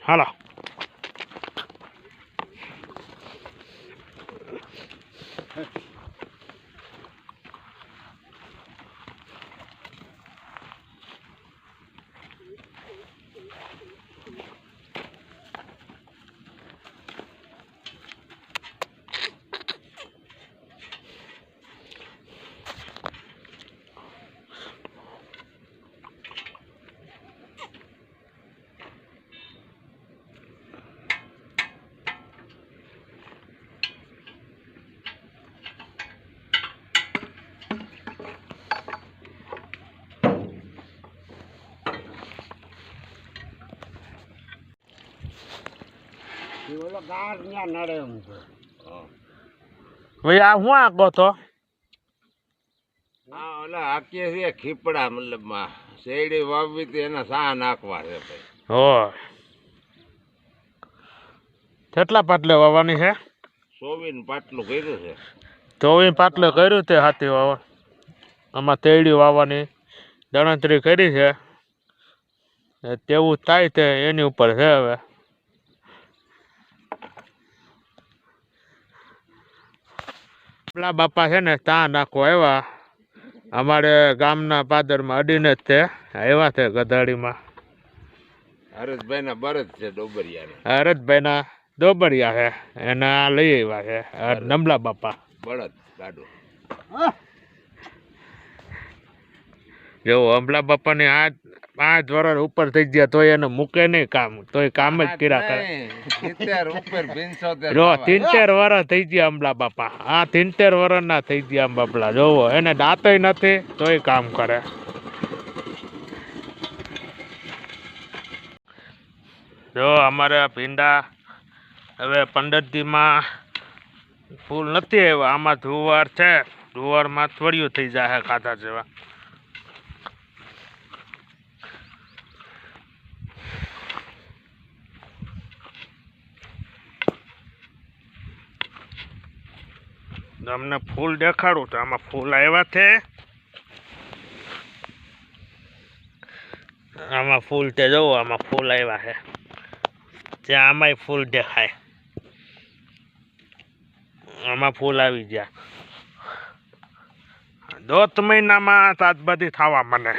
હાલો ભાઈ આ હું આગો તો ખીપડા મતલબ શેરડી વાવવી તો એના સા નાખવા છે ભાઈ. હોય કેટલા પાટલે વાવવાની છે? 24 પાટલું કર્યું છે. 24 પાટલે કર્યું તે હાથી વાવવા. આમાં તેડી વાવવાની ગણતરી કરી છે. તેવું થાય તે એની ઉપર છે. હવે પેલા બાપા છે ને ત્યાં નાખવા આવ્યા. અમારે ગામના પાદરમાં અડીને જ તે આવ્યા છે ગધાડીમાં. હરેશભાઈ ના બરદ છે ડોબરિયા. હરેશભાઈ ના ડોબરિયા છે એના લઈ આવ્યા છે નમલા બાપા બળદ ગાડો. જો અમલા બાપાની 5 વર્ષ ઉપર થઈ ગયા તોય એને મૂકે નહીં કામ, તોય કામ જ કર્યા કરે. 73 વર્ષ થઈ ગયા અમલા બાપા. 73 વર્ષના થઈ ગયા બાપલા. જોવો એને દાંતય નથી તોય કામ કરે. જો અમારે ભીંડા હવે 15 દીમાં ફૂલ નથી આવ્યા. આમાં ધુવાર છે, ધુવારમાં થોડિયું થઈ જાય ખાધા જેવા. અમને ફૂલ દેખાડું તો આમાં ફૂલ આવ્યા છે. આમાં ફૂલ તે જોવો, આમાં ફૂલ આવ્યા છે. ત્યાં આમાંય ફૂલ દેખાય. આમાં ફૂલ આવી ગયા. 2 મહિનામાં શાકભાજી થવા મને.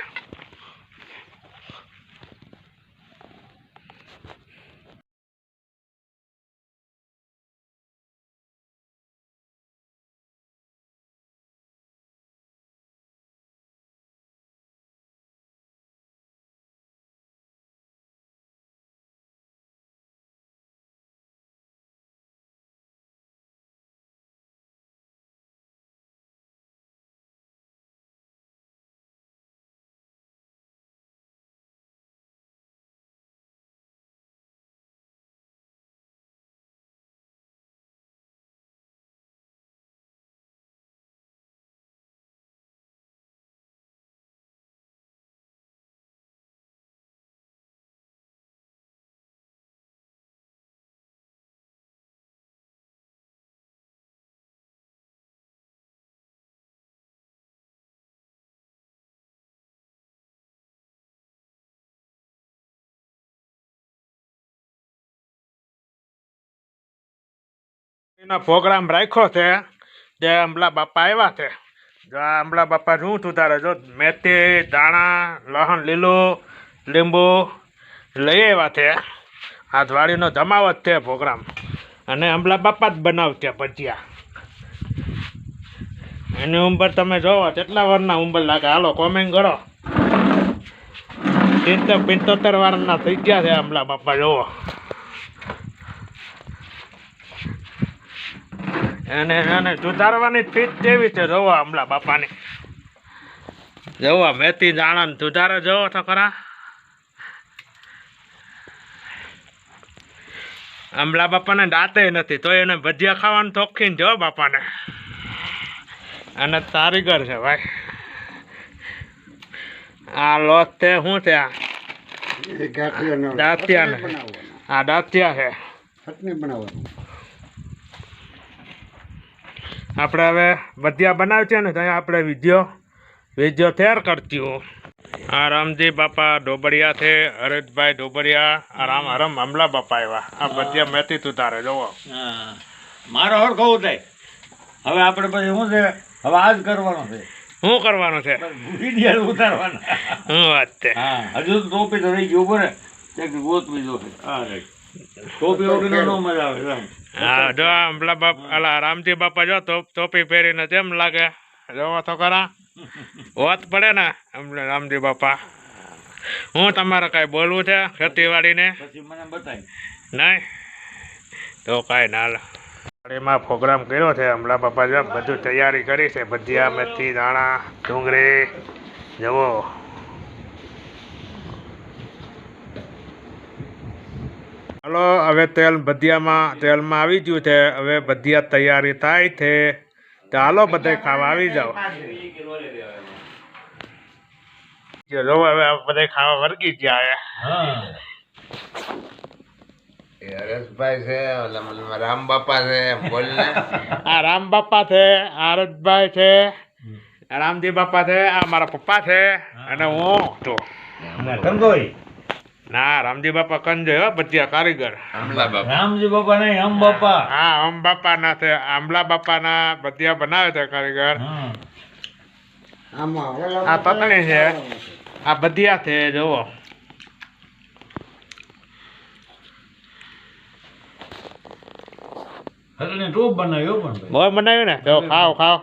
એના પ્રોગ્રામ રાખ્યો છે તે અમલા બાપા આવ્યા છે. જો અમલા બાપા શું સુધારે, જો મેથી, દાણા, લસણ લીલું, લીંબુ લઈ આવ્યા છે. આ વાડીનો જમાવટ છે પ્રોગ્રામ. અને અમલા બાપા જ બનાવશે ભજીયા. એની ઉંમર તમે જોવો કેટલા વર્ષના ઉંમર લાગે. હાલો કોમેન્ટ કરો. 75 વર્ષના થઈ ગયા છે અમલા બાપા. જોવો એને સુધારવાની ફીટ કેવી છે જોવો અમલા બાપાની. જોવો મેથી દાણા સુધારે જોવો તો ખરા. અમલા બાપાને દાંતે નથી તો એને ભજીયા ખાવાનું શોખીન જો બાપાને. અને કારીગર છે ભાઈ. આ લોટ છે શું છે? આ દાંતિયા ને આ દાંતિયા છે. આપણે હવે ભજીયા બનાવ છે ને ત્યાં આપણે વિડીયો તૈયાર કરતી હો. આ રામજી બાપા ડોબડિયા છે, હરેશભાઈ ડોબડિયા, આ રામ હરમ અમલા બાપા આવ્યા. આ ભજીયા મેથી તુતારે જોવો. હા મારો હરખું થાય. હવે આપણે પછી શું છે, હવે આ જ કરવાનું છે. શું કરવાનું છે? વિડિયો ઉતારવાના. શું વાત છે? હા હજુ તો ટોપી તો રહી ગયું બરે એક ગોતવી દો. હા રાઈટ. ટોપી વગર નો મજા આવે એમ. હા જો આ અમલા બાપ અલા રામજી બાપા જો ટોપી પહેરીને કેમ લાગે જોવો તો ખરા. હોત પડે ને રામજી બાપા. હું તમારે કઈ બોલવું છે ખેતીવાડીને? પછી મને બતાવી. નહીં તો કાંઈ ના લે. એમાં પ્રોગ્રામ કર્યો છે અમલા બાપા જો બધું તૈયારી કરી છે. ભજીયા, મેથી, દાણા, ડુંગળી જુઓ. હાલો હવે તેલમાં આવી ગયું છે. હવે ભજીયા તૈયારી થાય છે. તો હાલો બધા ખાવા આવી જાઓ. જો હવે બધા ખાવા વર્ગી ગયા. હા એ હરેશભાઈ છે, ઓલા મતલબ રામ બાપા છે, બોલ ને. આ રામ બાપા છે, આરતભાઈ છે, રામજી બાપા છે, આ મારા પપ્પા છે અને હું તો કંગોઈ. ના રામજી બાપા કંજે હો ભજીયા કારીગર. અમલા બાપા. રામજી બાપા નહીં હમ બાપા. હા અમ બાપા ના છે, આમલા બાપા ના ભજીયા બનાવે છે કારીગર. હા આ તતણી છે, આ ભજીયા છે જુઓ. એટલે ટોપ બનાવ્યો પણ ભાઈ. મોય બનાવ્યું ને જો ખાઓ ખાઓ.